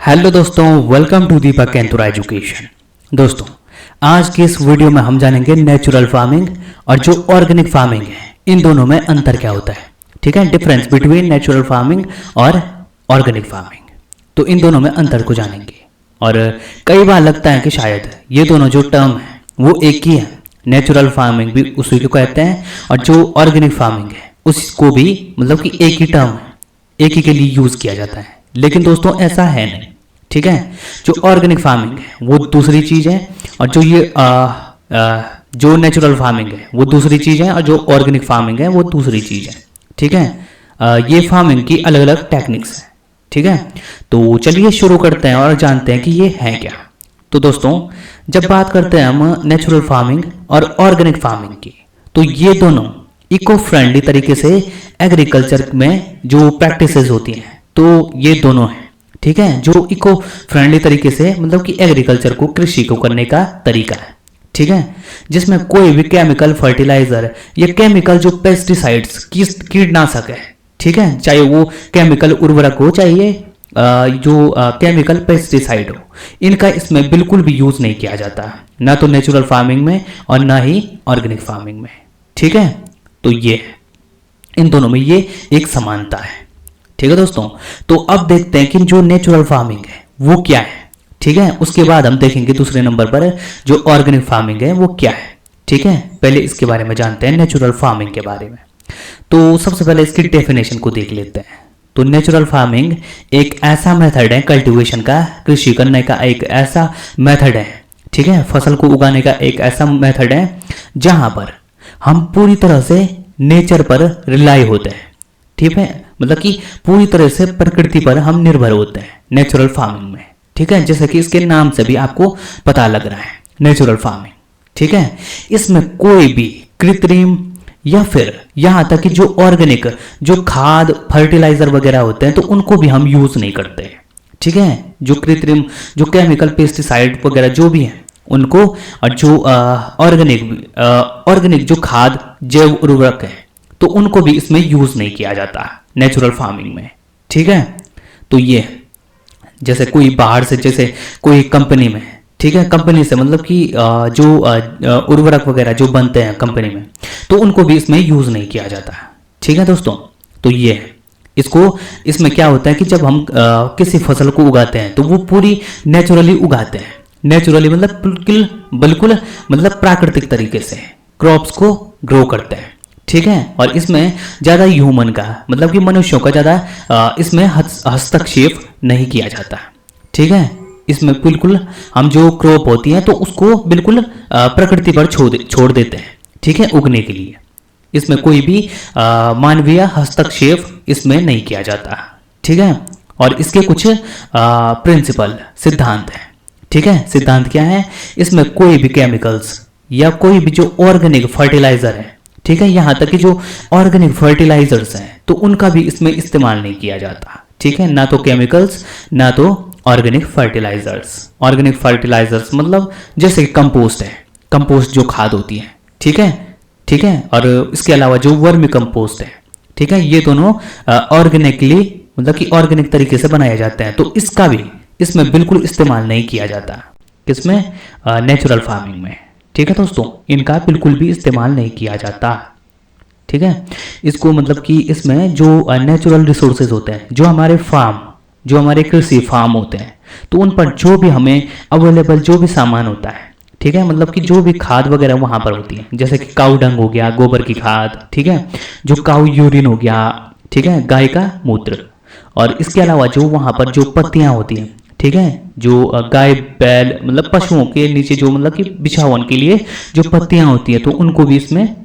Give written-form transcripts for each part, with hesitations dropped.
Hello दोस्तों, welcome to Deepak एंतुरा education. दोस्तों, आज की इस वीडियो में हम जानेंगे नेचुरल फार्मिंग और जो ऑर्गेनिक फार्मिंग है, इन दोनों में अंतर क्या होता है। ठीक है, डिफरेंस बिटवीन नेचुरल फार्मिंग और ऑर्गेनिक फार्मिंग। तो इन दोनों में अंतर को जानेंगे। और कई बार लगता है कि शायद ये दोनों जो टर्म है वो एक ही है। नेचुरल फार्मिंग भी उसी को कहते हैं और जो ऑर्गेनिक फार्मिंग है उसको भी मतलब कि एक ही टर्म है, एक ही के लिए यूज किया जाता है। लेकिन दोस्तों ऐसा है नहीं। ठीक है, जो ऑर्गेनिक फार्मिंग है वो दूसरी चीज है और जो ये जो नेचुरल फार्मिंग है वो दूसरी चीज है और जो ऑर्गेनिक फार्मिंग है वो दूसरी चीज है। ठीक है, ये फार्मिंग की अलग अलग टेक्निक्स है। ठीक है, तो चलिए शुरू करते हैं और जानते हैं कि ये है क्या। तो दोस्तों, जब बात करते हैं हम नेचुरल फार्मिंग और ऑर्गेनिक फार्मिंग की, तो ये दोनों इको फ्रेंडली तरीके से एग्रीकल्चर में जो प्रैक्टिसेस होती हैं, तो ये दोनों हैं। ठीक है, जो इको फ्रेंडली तरीके से मतलब कि एग्रीकल्चर को, कृषि को करने का तरीका है। ठीक है, जिसमें कोई भी केमिकल फर्टिलाइजर या केमिकल जो पेस्टिसाइड्स कीटनाशक है, ठीक है, चाहे वो केमिकल उर्वरक हो, चाहे जो केमिकल पेस्टिसाइड हो, इनका इसमें बिल्कुल भी यूज नहीं किया जाता, ना तो नेचुरल फार्मिंग में और ना ही ऑर्गेनिक फार्मिंग में। ठीक है, तो ये इन दोनों में ये एक समानता है। ठीक है दोस्तों, तो अब देखते हैं कि जो नेचुरल फार्मिंग है वो क्या है। ठीक है, उसके बाद हम देखेंगे दूसरे नंबर पर जो ऑर्गेनिक फार्मिंग है वो क्या है। ठीक है, पहले इसके बारे में जानते हैं, नेचुरल फार्मिंग के बारे में। तो सबसे पहले इसकी डेफिनेशन को देख लेते हैं। तो नेचुरल फार्मिंग एक ऐसा मेथड है कल्टीवेशन का, कृषि करने का एक ऐसा मेथड है। ठीक है, फसल को उगाने का एक ऐसा मेथड है जहां पर हम पूरी तरह से नेचर पर रिलाई होते हैं। ठीक है, मतलब कि पूरी तरह से प्रकृति पर हम निर्भर होते हैं नेचुरल फार्मिंग में। ठीक है, जैसे कि इसके नाम से भी आपको पता लग रहा है, नेचुरल फार्मिंग। ठीक है, इसमें कोई भी कृत्रिम या फिर यहां तक कि जो ऑर्गेनिक जो खाद फर्टिलाइजर वगैरह होते हैं तो उनको भी हम यूज नहीं करते। ठीक है, जो कृत्रिम जो केमिकल पेस्टिसाइड वगैरह जो भी है उनको, और जो ऑर्गेनिक जो खाद जैव उर्वरक है तो उनको भी इसमें यूज नहीं किया जाता नेचुरल फार्मिंग में। ठीक है, तो ये जैसे कोई बाहर से, जैसे कोई कंपनी में, ठीक है, कंपनी से मतलब कि जो उर्वरक वगैरह जो बनते हैं कंपनी में तो उनको भी इसमें यूज नहीं किया जाता। ठीक है दोस्तों, तो ये इसको इसमें क्या होता है कि जब हम किसी फसल को उगाते हैं तो वो पूरी नेचुरली उगाते हैं। नेचुरली मतलब बिल्कुल बिल्कुल मतलब प्राकृतिक तरीके से क्रॉप्स को ग्रो करते हैं। ठीक है, और इसमें ज़्यादा ह्यूमन का मतलब कि मनुष्यों का ज़्यादा इसमें हस्तक्षेप नहीं किया जाता। ठीक है, इसमें बिल्कुल हम जो क्रॉप होती है तो उसको बिल्कुल प्रकृति पर छोड़ देते हैं। ठीक है, उगने के लिए इसमें कोई भी मानवीय हस्तक्षेप इसमें नहीं किया जाता। ठीक है, और इसके कुछ प्रिंसिपल सिद्धांत हैं। ठीक है, सिद्धांत क्या है, इसमें कोई भी केमिकल्स या कोई भी जो ऑर्गेनिक फर्टिलाइजर है, ठीक है, यहां तक कि जो ऑर्गेनिक फर्टिलाइजर्स हैं तो उनका भी इसमें इस्तेमाल नहीं किया जाता। ठीक है, ना तो केमिकल्स ना तो ऑर्गेनिक फर्टिलाइजर्स। ऑर्गेनिक फर्टिलाइजर्स मतलब जैसे कंपोस्ट है, कंपोस्ट जो खाद होती है। ठीक है, ठीक है, और इसके अलावा जो वर्मी कंपोस्ट है, ठीक है, ये दोनों ऑर्गेनिकली मतलब कि ऑर्गेनिक तरीके से बनाए जाते हैं, तो इसका भी इसमें बिल्कुल इस्तेमाल नहीं किया जाता। किसमें? नेचुरल फार्मिंग में। ठीक है दोस्तों, इनका बिल्कुल भी इस्तेमाल नहीं किया जाता। ठीक है, इसको मतलब कि इसमें जो नेचुरल रिसोर्सेज होते हैं, जो हमारे फार्म, जो हमारे कृषि फार्म होते हैं, तो उन पर जो भी हमें अवेलेबल जो भी सामान होता है, ठीक है, मतलब कि जो भी खाद वगैरह वहां पर होती है, जैसे कि काऊ डंग हो गया, गोबर की खाद, ठीक है, जो काऊ यूरिन हो गया, ठीक है, गाय का मूत्र, और इसके अलावा जो वहां पर जो पत्तियां होती हैं, ठीक है, जो गाय बैल मतलब पशुओं के नीचे जो मतलब कि बिछावन के लिए जो पत्तियां होती है तो उनको भी इसमें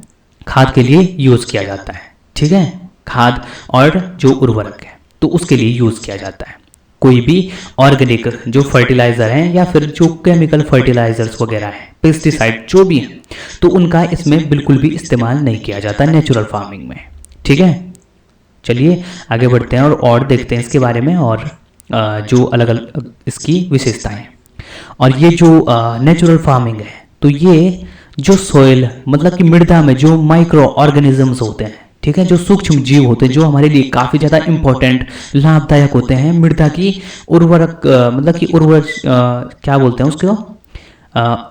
खाद के लिए यूज किया जाता है। ठीक है, खाद और जो उर्वरक है तो उसके लिए यूज किया जाता है। कोई भी ऑर्गेनिक जो फर्टिलाइजर है या फिर जो केमिकल फर्टिलाइजर्स वगैरह है, पेस्टिसाइड जो भी है, तो उनका इसमें बिल्कुल भी इस्तेमाल नहीं किया जाता नेचुरल फार्मिंग में। ठीक है, चलिए आगे बढ़ते हैं और देखते हैं इसके बारे में और जो अलग अलग इसकी विशेषताएं। और ये जो नेचुरल फार्मिंग है तो ये जो सोइल मतलब कि मृदा में जो माइक्रो ऑर्गेनिजम्स होते हैं, ठीक है, जो सूक्ष्म जीव होते हैं जो हमारे लिए काफ़ी ज़्यादा इंपॉर्टेंट लाभदायक होते हैं मृदा की उर्वरक मतलब कि उर्वर क्या बोलते हैं उसको,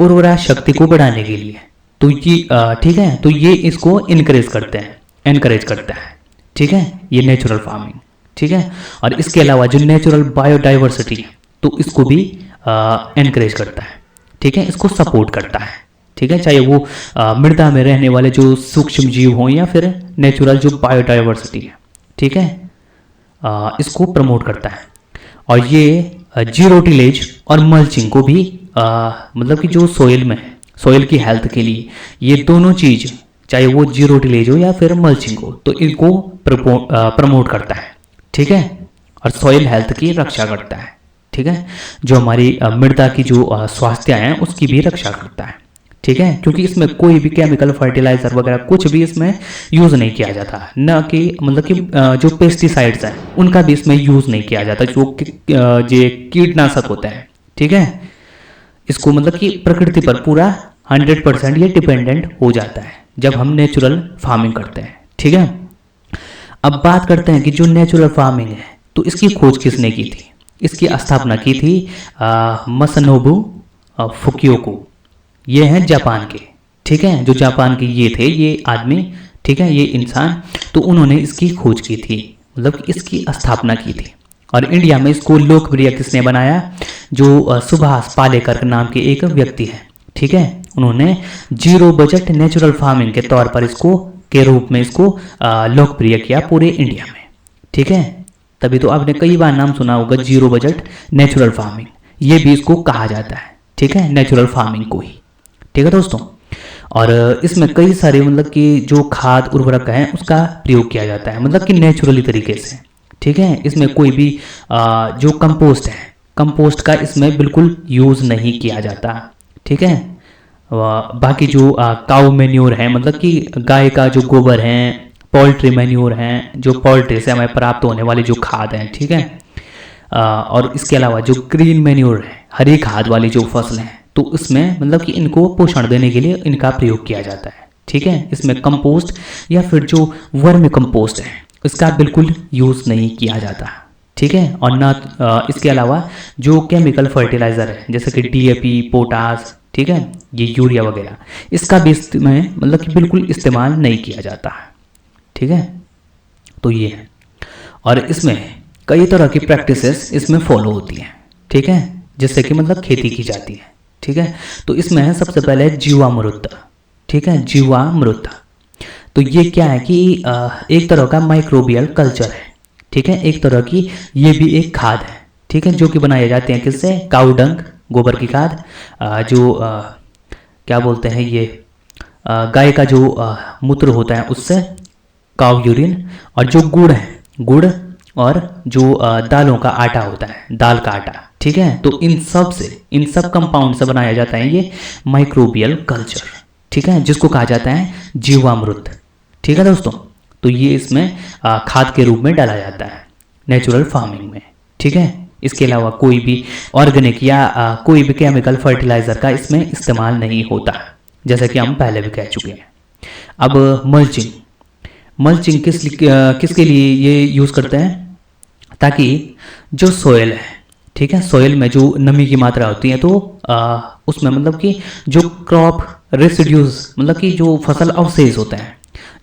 उर्वरा शक्ति को बढ़ाने के लिए। तो ये ठीक है, तो ये इसको इनकरेज करते हैं, एनकरेज करता है। ठीक है, ये नेचुरल फार्मिंग। ठीक है, और इसके अलावा जो नेचुरल बायोडाइवर्सिटी है तो इसको भी एनकरेज करता है। ठीक है, इसको सपोर्ट करता है। ठीक है, चाहे वो मृदा में रहने वाले जो सूक्ष्म जीव हों या फिर नेचुरल जो बायोडाइवर्सिटी है। ठीक है, इसको प्रमोट करता है। और ये जीरो टिलेज और मल्चिंग को भी मतलब कि जो सोइल में सोइल की हेल्थ के लिए ये दोनों चीज, चाहे वो जीरो टिलेज हो या फिर मल्चिंग हो, तो इनको प्रमोट करता है। ठीक है, और सॉइल हेल्थ की रक्षा करता है। ठीक है, जो हमारी मृदा की जो स्वास्थ्य है उसकी भी रक्षा करता है। ठीक है, क्योंकि इसमें कोई भी केमिकल फर्टिलाइजर वगैरह कुछ भी इसमें यूज नहीं किया जाता, न कि मतलब कि जो पेस्टिसाइड्स हैं उनका भी इसमें यूज नहीं किया जाता, जो कीटनाशक होते हैं। ठीक है, इसको मतलब कि प्रकृति पर पूरा 100% ये डिपेंडेंट हो जाता है जब हम नेचुरल फार्मिंग करते हैं। ठीक है, अब बात करते हैं कि जो नेचुरल फार्मिंग है तो इसकी खोज किसने की थी। इसकी स्थापना की थी मसनोबु फुकियोको, ये हैं जापान के। ठीक है, जो जापान के ये थे, ये आदमी, ठीक है, ये इंसान, तो उन्होंने इसकी खोज की थी, मतलब कि इसकी स्थापना की थी। और इंडिया में इसको लोकप्रिय किसने बनाया, जो सुभाष पालेकर नाम के एक व्यक्ति है। ठीक है, उन्होंने जीरो बजट नेचुरल फार्मिंग के तौर पर इसको के रूप में इसको लोकप्रिय किया पूरे इंडिया में। ठीक है, तभी तो आपने कई बार नाम सुना होगा जीरो बजट नेचुरल फार्मिंग, ये भी इसको कहा जाता है। ठीक है, नेचुरल फार्मिंग को ही। ठीक है दोस्तों, और इसमें कई सारे मतलब कि जो खाद उर्वरक हैं उसका प्रयोग किया जाता है, मतलब कि नेचुरली तरीके से। ठीक है, इसमें कोई भी जो कंपोस्ट है, कंपोस्ट का इसमें बिल्कुल यूज़ नहीं किया जाता। ठीक है, बाकी जो काऊ मैन्योर है, मतलब कि गाय का जो गोबर है, पोल्ट्री मैन्योर हैं, जो पोल्ट्री से हमें प्राप्त होने वाली जो खाद हैं। ठीक है, और इसके अलावा जो ग्रीन मैन्योर है, हरी खाद वाली जो फसल है, तो इसमें मतलब कि इनको पोषण देने के लिए इनका प्रयोग किया जाता है। ठीक है, इसमें कंपोस्ट या फिर जो वर्मी कंपोस्ट है इसका बिल्कुल यूज़ नहीं किया जाता। ठीक है, और ना इसके अलावा जो केमिकल फर्टिलाइज़र है जैसे कि डीएपी, पोटास, ठीक है, ये यूरिया वगैरह, इसका भी इसमें मतलब कि बिल्कुल इस्तेमाल नहीं किया जाता। ठीक है, तो ये है, और इसमें कई तरह की प्रैक्टिसेस इसमें फॉलो होती हैं। ठीक है, जिससे कि मतलब खेती की जाती है। ठीक है, तो इसमें है सबसे पहले जीवामृत। ठीक है, जीवामृत, तो ये क्या है कि एक तरह का माइक्रोबियल कल्चर है। ठीक है, एक तरह की ये भी एक खाद है। ठीक है, जो कि बनाए जाते हैं किससे, काऊ डंग, गोबर की खाद, जो क्या बोलते हैं ये गाय का जो मूत्र होता है उससे, काऊ यूरिन, और जो गुड़ है, गुड़, और जो दालों का आटा होता है, दाल का आटा। ठीक है, तो इन सब कंपाउंड से बनाया जाता है ये माइक्रोबियल कल्चर। ठीक है, जिसको कहा जाता है जीवामृत। ठीक है दोस्तों, तो ये इसमें खाद के रूप में डाला जाता है नेचुरल फार्मिंग में। ठीक है, इसके अलावा कोई भी ऑर्गेनिक या कोई भी केमिकल फर्टिलाइजर का इसमें इस्तेमाल नहीं होता, जैसे कि हम पहले भी कह चुके हैं। अब मल्चिंग, मल्चिंग किसके लिए ये यूज़ करते हैं, ताकि जो सोयल है, ठीक है, सोयल में जो नमी की मात्रा होती है तो उसमें मतलब कि जो क्रॉप रेसिड्यूज, मतलब कि जो फसल अवशेष होता है,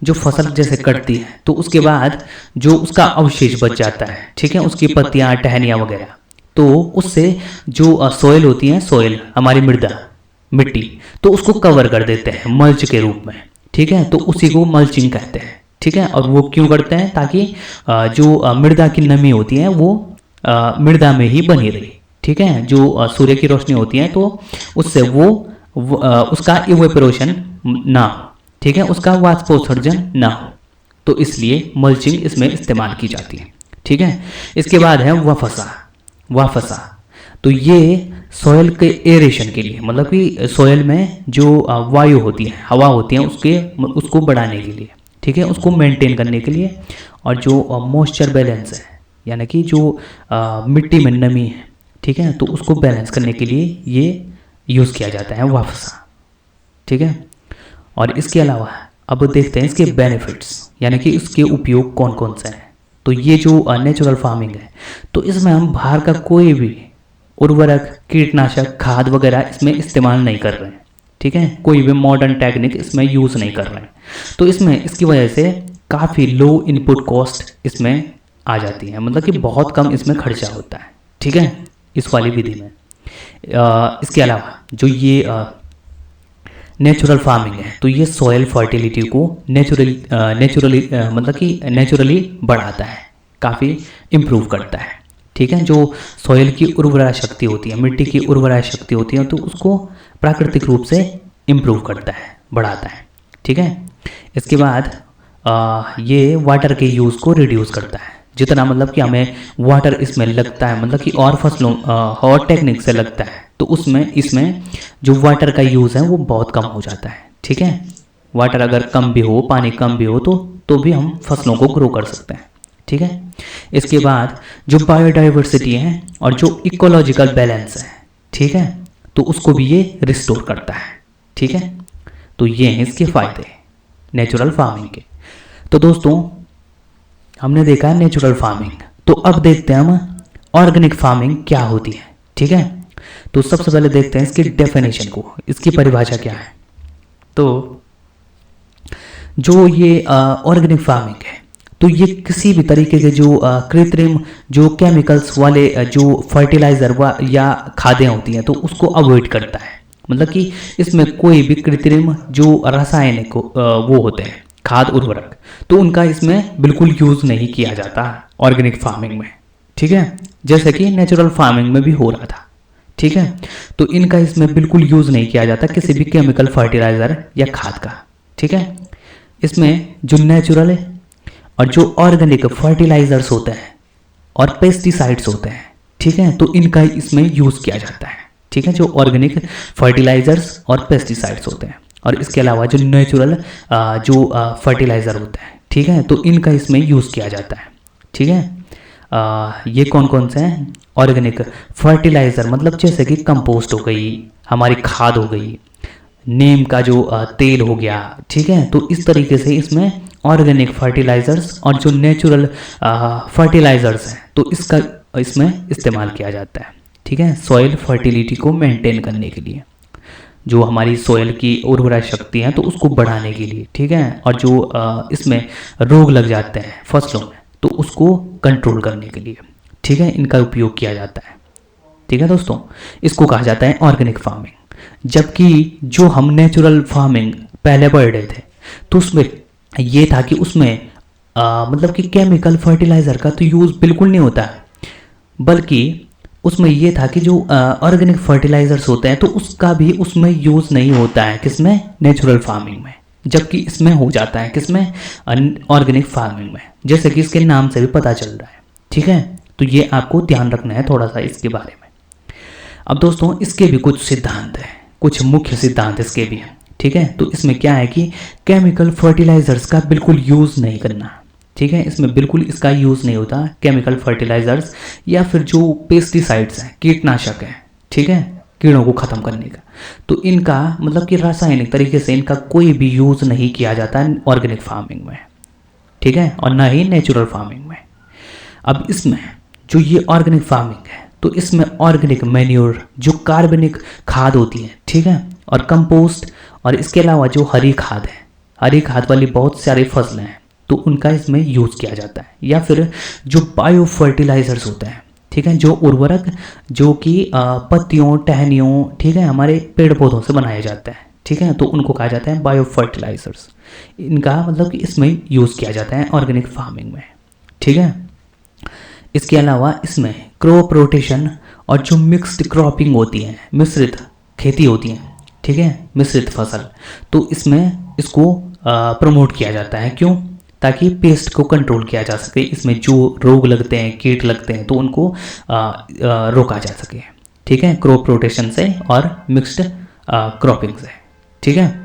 जो फसल जैसे कटती है तो उसके बाद जो उसका अवशेष बच जाता है, ठीक है, उसकी पत्तियां, टहनियाँ वगैरह, तो उससे जो सोयल होती है, सोयल हमारी मृदा, मिट्टी, तो उसको कवर कर देते हैं मल्च के रूप में। ठीक है, तो उसी को मल्चिंग कहते हैं। ठीक है, और वो क्यों करते हैं, ताकि जो मृदा की नमी होती है वो मृदा में ही बनी रहे। ठीक है, जो सूर्य की रोशनी होती है तो उससे वो उसका इवेपोरेशन ना हो, ठीक है, उसका वाष्पोत्सर्जन ना हो, तो इसलिए मल्चिंग इसमें इस्तेमाल की जाती है। ठीक है, इसके बाद है वाफसा। वाफसा, तो ये सॉयल के एरेशन के लिए, मतलब कि सॉयल में जो वायु होती है, हवा होती है, उसको बढ़ाने के लिए, ठीक है, उसको मेंटेन करने के लिए, और जो मॉइस्चर बैलेंस है, यानी कि जो मिट्टी में नमी है, ठीक है, तो उसको बैलेंस करने के लिए ये यूज़ किया जाता है वाफसा। ठीक है, और इसके अलावा अब देखते हैं इसके बेनिफिट्स, यानी कि इसके उपयोग कौन कौन से हैं। तो ये जो नेचुरल फार्मिंग है, तो इसमें हम बाहर का कोई भी उर्वरक, कीटनाशक, खाद वगैरह इसमें इस्तेमाल नहीं कर रहे हैं, ठीक है। कोई भी मॉडर्न टेक्निक इसमें यूज़ नहीं कर रहे हैं। तो इसमें इसकी वजह से काफ़ी लो इनपुट कॉस्ट इसमें आ जाती है, मतलब कि बहुत कम इसमें खर्चा होता है, ठीक है, इस वाली विधि में। इसके अलावा जो ये नेचुरल फार्मिंग है, तो ये सॉयल फर्टिलिटी को नेचुरली मतलब कि नेचुरली बढ़ाता है, काफ़ी इम्प्रूव करता है, ठीक है। जो सॉयल की उर्वरा शक्ति होती है, मिट्टी की उर्वरा शक्ति होती है, तो उसको प्राकृतिक रूप से इम्प्रूव करता है, बढ़ाता है, ठीक है। इसके बाद ये वाटर के यूज़ को रिड्यूस करता है। जितना मतलब कि हमें वाटर इसमें लगता है, मतलब कि और फसलों और टेक्निक से लगता है, तो उसमें इसमें जो वाटर का यूज़ है वो बहुत कम हो जाता है, ठीक है। वाटर अगर कम भी हो, पानी कम भी हो, तो भी हम फसलों को ग्रो कर सकते हैं, ठीक है। इसके बाद जो बायोडाइवर्सिटी है और जो इकोलॉजिकल बैलेंस है, ठीक है, तो उसको भी ये रिस्टोर करता है, ठीक है। तो ये हैं इसके फ़ायदे नेचुरल फार्मिंग के। तो दोस्तों हमने देखा है नेचुरल फार्मिंग, तो अब देखते हैं हम ऑर्गेनिक फार्मिंग क्या होती है, ठीक है। तो सबसे पहले देखते हैं इसकी डेफिनेशन को, इसकी परिभाषा क्या है। तो जो ये ऑर्गेनिक फार्मिंग है, तो ये किसी भी तरीके के जो कृत्रिम जो केमिकल्स वाले जो फर्टिलाइज़र या खादें होती हैं, तो उसको अवॉइड करता है। मतलब कि इसमें कोई भी कृत्रिम जो रासायनिक वो होते हैं खाद उर्वरक, तो उनका इसमें बिल्कुल यूज़ नहीं किया जाता ऑर्गेनिक फार्मिंग में, ठीक है, जैसे कि नेचुरल फार्मिंग में भी हो रहा था, ठीक है। तो इनका इसमें बिल्कुल यूज़ नहीं किया जाता किसी भी केमिकल फर्टिलाइज़र या खाद का, ठीक है। इसमें जो नेचुरल है और जो ऑर्गेनिक फर्टिलाइज़र्स होते हैं और पेस्टिसाइड्स होते हैं, ठीक है, तो इनका इसमें यूज़ किया जाता है, ठीक है। जो ऑर्गेनिक फर्टिलाइज़र्स और पेस्टिसाइड्स होते हैं, और इसके अलावा जो नेचुरल जो फर्टिलाइज़र होता है, ठीक है, तो इनका इसमें यूज़ किया जाता है, ठीक है। ये कौन कौन से हैं ऑर्गेनिक फर्टिलाइज़र, मतलब जैसे कि कंपोस्ट हो गई, हमारी खाद हो गई, नीम का जो तेल हो गया, ठीक है। तो इस तरीके से इसमें ऑर्गेनिक फर्टिलाइज़र्स और जो नेचुरल फर्टिलाइज़र्स हैं, तो इसका इसमें इस्तेमाल किया जाता है, ठीक है, सॉइल फर्टिलिटी को मेंटेन करने के लिए, जो हमारी सॉइल की उर्वरा शक्ति है तो उसको बढ़ाने के लिए, ठीक है। और जो इसमें रोग लग जाते हैं फसलों में, तो उसको कंट्रोल करने के लिए, ठीक है, इनका उपयोग किया जाता है, ठीक है दोस्तों। इसको कहा जाता है ऑर्गेनिक फार्मिंग। जबकि जो हम नेचुरल फार्मिंग पहले पढ़ रहे थे, तो उसमें ये था कि उसमें मतलब कि केमिकल फर्टिलाइज़र का तो यूज़ बिल्कुल नहीं होता है, बल्कि उसमें ये था कि जो ऑर्गेनिक फर्टिलाइज़र्स होते हैं, तो उसका भी उसमें यूज़ नहीं होता है, किसमें, नेचुरल फार्मिंग में। जबकि इसमें हो जाता है, किसमें, ऑर्गेनिक फार्मिंग में, जैसे कि इसके नाम से भी पता चल रहा है, ठीक है। तो ये आपको ध्यान रखना है थोड़ा सा इसके बारे में। अब दोस्तों इसके भी कुछ सिद्धांत हैं, कुछ मुख्य सिद्धांत इसके भी हैं, ठीक है। तो इसमें क्या है कि केमिकल फर्टिलाइज़र्स का बिल्कुल यूज़ नहीं करना, ठीक है। इसमें बिल्कुल इसका यूज़ नहीं होता केमिकल फर्टिलाइज़र्स या फिर जो पेस्टिसाइड्स हैं, कीटनाशक हैं, ठीक है, कीड़ों को ख़त्म करने का, तो इनका मतलब कि रासायनिक तरीके से इनका कोई भी यूज़ नहीं किया जाता है ऑर्गेनिक फार्मिंग में, ठीक है, और ना ही नेचुरल फार्मिंग में। अब इसमें जो ये ऑर्गेनिक फार्मिंग है, तो इसमें ऑर्गेनिक मैन्योर, जो कार्बनिक खाद होती है, ठीक है, और कंपोस्ट, और इसके अलावा जो हरी खाद है, हरी खाद वाली बहुत सारी फसलें हैं, तो उनका इसमें यूज़ किया जाता है। या फिर जो बायो फर्टिलाइज़र्स होते हैं, ठीक है, जो उर्वरक जो कि पत्तियों, टहनियों, ठीक है, हमारे पेड़ पौधों से बनाए जाते हैं, ठीक है, तो उनको कहा जाता है बायो फर्टिलाइज़र्स। इनका मतलब कि इसमें यूज़ किया जाता है ऑर्गेनिक फार्मिंग में, ठीक है। इसके अलावा इसमें क्रॉप रोटेशन और जो मिक्स्ड क्रॉपिंग होती है, मिश्रित खेती होती है, ठीक है, मिश्रित फसल, तो इसमें इसको प्रमोट किया जाता है। क्यों? ताकि पेस्ट को कंट्रोल किया जा सके, इसमें जो रोग लगते हैं, कीट लगते हैं, तो उनको रोका जा सके, ठीक है, क्रॉप रोटेशन से और मिक्स्ड क्रॉपिंग से, ठीक है।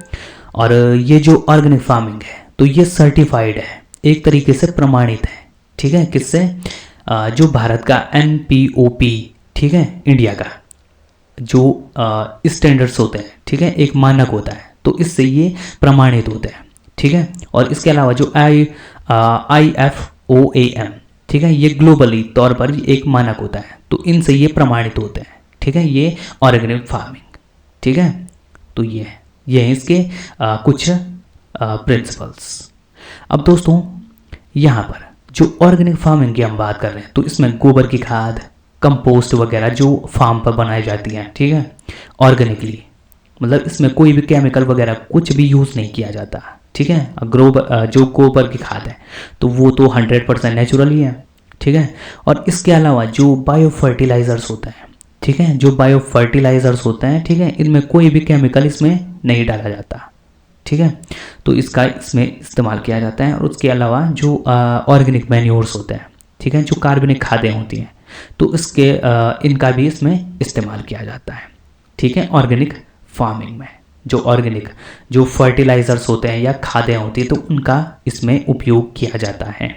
और ये जो ऑर्गेनिक फार्मिंग है, तो ये सर्टिफाइड है, एक तरीके से प्रमाणित है, ठीक है, किससे, जो भारत का NPOP, ठीक है, इंडिया का जो स्टैंडर्ड्स होते हैं, ठीक है, एक मानक होता है, तो इससे ये प्रमाणित होते हैं, ठीक है। और इसके अलावा जो IFOAM, ठीक है, ये ग्लोबली तौर पर एक मानक होता है, तो इनसे ये प्रमाणित होते हैं, ठीक है, ये ऑर्गेनिक फार्मिंग, ठीक है। तो ये हैं इसके कुछ प्रिंसिपल्स। अब दोस्तों यहाँ पर जो ऑर्गेनिक फार्मिंग की हम बात कर रहे हैं, तो इसमें गोबर की खाद, कंपोस्ट वगैरह जो फार्म पर बनाई जाती हैं, ठीक है, ऑर्गेनिकली, मतलब इसमें कोई भी केमिकल वगैरह कुछ भी यूज़ नहीं किया जाता, ठीक है। जो गोबर की खाद है तो वो तो 100% नेचुरल ही है, ठीक है। और इसके अलावा जो बायो फर्टिलाइज़र्स होते हैं, ठीक है, जो बायो फर्टिलाइज़र्स होते हैं, ठीक है, इनमें कोई भी केमिकल इसमें नहीं डाला जाता, ठीक है। तो इसका इसमें इस्तेमाल किया जाता है। और उसके अलावा जो ऑर्गेनिक मैन्योर्स होते हैं, ठीक है, जो कार्बनिक खादें होती हैं, तो इसके इनका भी इसमें इस्तेमाल किया जाता है, ठीक है, ऑर्गेनिक फार्मिंग में। जो फर्टिलाइज़र्स होते हैं या खादें होती हैं, तो उनका इसमें उपयोग किया जाता है,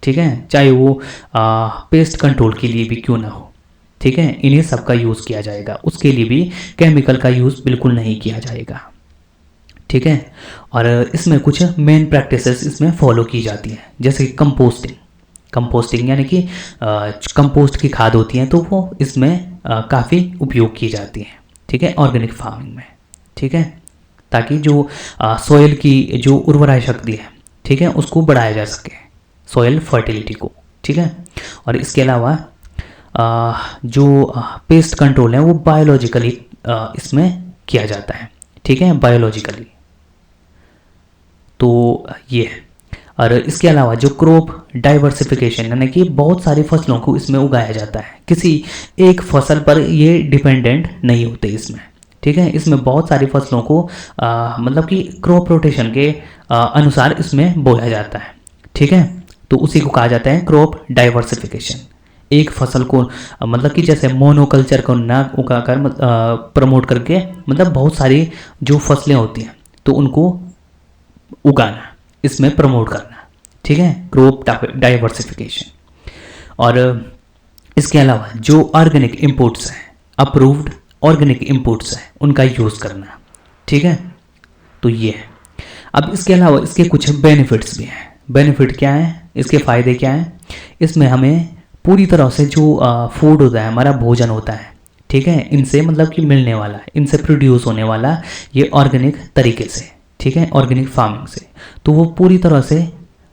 ठीक है, चाहे वो पेस्ट कंट्रोल के लिए भी क्यों ना हो, ठीक है, इन्हीं सब का यूज़ किया जाएगा, उसके लिए भी केमिकल का यूज़ बिल्कुल नहीं किया जाएगा, ठीक है। और इसमें कुछ मेन प्रैक्टिसेस इसमें फॉलो की जाती हैं, जैसे कंपोस्टिंग यानी कि कंपोस्ट की खाद होती हैं, तो वो इसमें काफ़ी उपयोग की जाती हैं, ठीक है, ऑर्गेनिक फार्मिंग में, ठीक है, ताकि जो सॉइल की जो उर्वरा शक्ति है, ठीक है, उसको बढ़ाया जा सके, सॉइल फर्टिलिटी को, ठीक है। और इसके अलावा जो पेस्ट कंट्रोल है वो बायोलॉजिकली इसमें किया जाता है, ठीक है, बायोलॉजिकली। तो ये है। और इसके अलावा जो क्रॉप डाइवर्सिफिकेशन यानी कि बहुत सारी फसलों को इसमें उगाया जाता है, किसी एक फसल पर ये डिपेंडेंट नहीं होते इसमें, ठीक है, इसमें बहुत सारी फसलों को मतलब कि क्रॉप रोटेशन के अनुसार इसमें बोया जाता है, ठीक है। तो उसी को कहा जाता है क्रॉप डाइवर्सिफिकेशन। एक फसल को मतलब कि जैसे मोनोकल्चर को ना उगाकर प्रमोट करके, मतलब बहुत सारी जो फसलें होती हैं तो उनको उगाना, इसमें प्रमोट करना, ठीक है, क्रॉप डाइवर्सिफिकेशन। और इसके अलावा जो ऑर्गेनिक इंपोर्ट्स हैं, अप्रूव्ड ऑर्गेनिक इंपोर्ट्स हैं, उनका यूज़ करना, ठीक है। तो ये है। अब इसके अलावा इसके कुछ बेनिफिट्स भी हैं। बेनिफिट क्या है, इसके फ़ायदे क्या हैं? इसमें हमें पूरी तरह से जो फूड होता है, हमारा भोजन होता है, ठीक है, इनसे मतलब कि मिलने वाला, इनसे प्रोड्यूस होने वाला ये ऑर्गेनिक तरीके से, ठीक है, ऑर्गेनिक फार्मिंग से, तो वो पूरी तरह से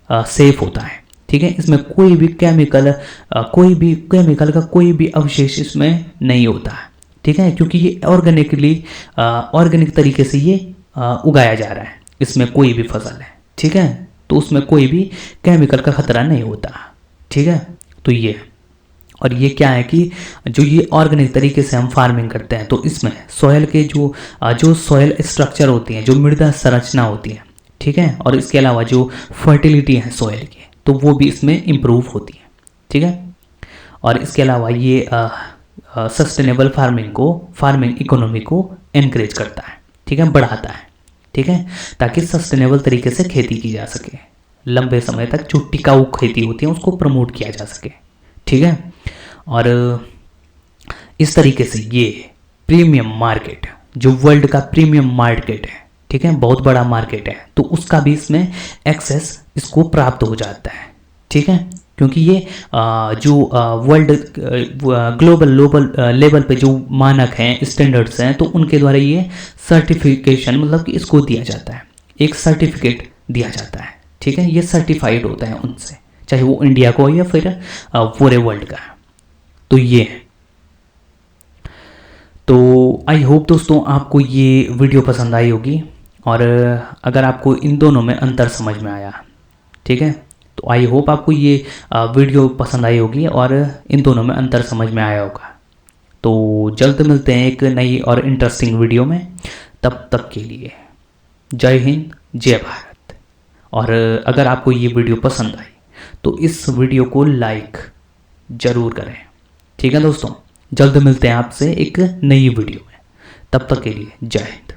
सेफ होता है, ठीक है। इसमें कोई भी केमिकल का कोई भी अवशेष इसमें नहीं होता, ठीक है, क्योंकि ये ऑर्गेनिक तरीके से ये उगाया जा रहा है, इसमें कोई भी फसल है, ठीक है, तो उसमें कोई भी केमिकल का खतरा नहीं होता, ठीक है। तो ये, और ये क्या है कि जो ये ऑर्गेनिक तरीके से हम फार्मिंग करते हैं, तो इसमें सॉयल के जो सॉयल स्ट्रक्चर होती हैं, जो मृदा संरचना होती है, ठीक है, और इसके अलावा जो फर्टिलिटी है सॉयल की, तो वो भी इसमें इम्प्रूव होती है, ठीक है। और इसके अलावा ये सस्टेनेबल फार्मिंग इकोनॉमी को एनकरेज करता है, ठीक है, बढ़ाता है, ठीक है, ताकि सस्टेनेबल तरीके से खेती की जा सके, लंबे समय तक जो टिकाऊ खेती होती है उसको प्रमोट किया जा सके, ठीक है। और इस तरीके से ये प्रीमियम मार्केट, जो वर्ल्ड का प्रीमियम मार्केट है, ठीक है, बहुत बड़ा मार्केट है, तो उसका भी इसमें एक्सेस इसको प्राप्त हो जाता है, ठीक है, क्योंकि ये जो वर्ल्ड ग्लोबल लेवल पे जो मानक हैं, स्टैंडर्ड्स हैं, तो उनके द्वारा ये सर्टिफिकेशन मतलब कि इसको दिया जाता है, एक सर्टिफिकेट दिया जाता है, ठीक है, ये सर्टिफाइड होता है उनसे, चाहे वो इंडिया को या फिर पूरे वर्ल्ड का। तो ये है। तो आई होप दोस्तों आपको ये वीडियो पसंद आई होगी, और अगर आपको इन दोनों में अंतर समझ में आया, ठीक है, तो आई होप आपको ये वीडियो पसंद आई होगी और इन दोनों में अंतर समझ में आया होगा। तो जल्द मिलते हैं एक नई और इंटरेस्टिंग वीडियो में, तब तक के लिए जय हिंद, जय भारत। और अगर आपको ये वीडियो पसंद आई तो इस वीडियो को लाइक ज़रूर करें, ठीक है दोस्तों। जल्द मिलते हैं आपसे एक नई वीडियो में, तब तक के लिए जय हिंद।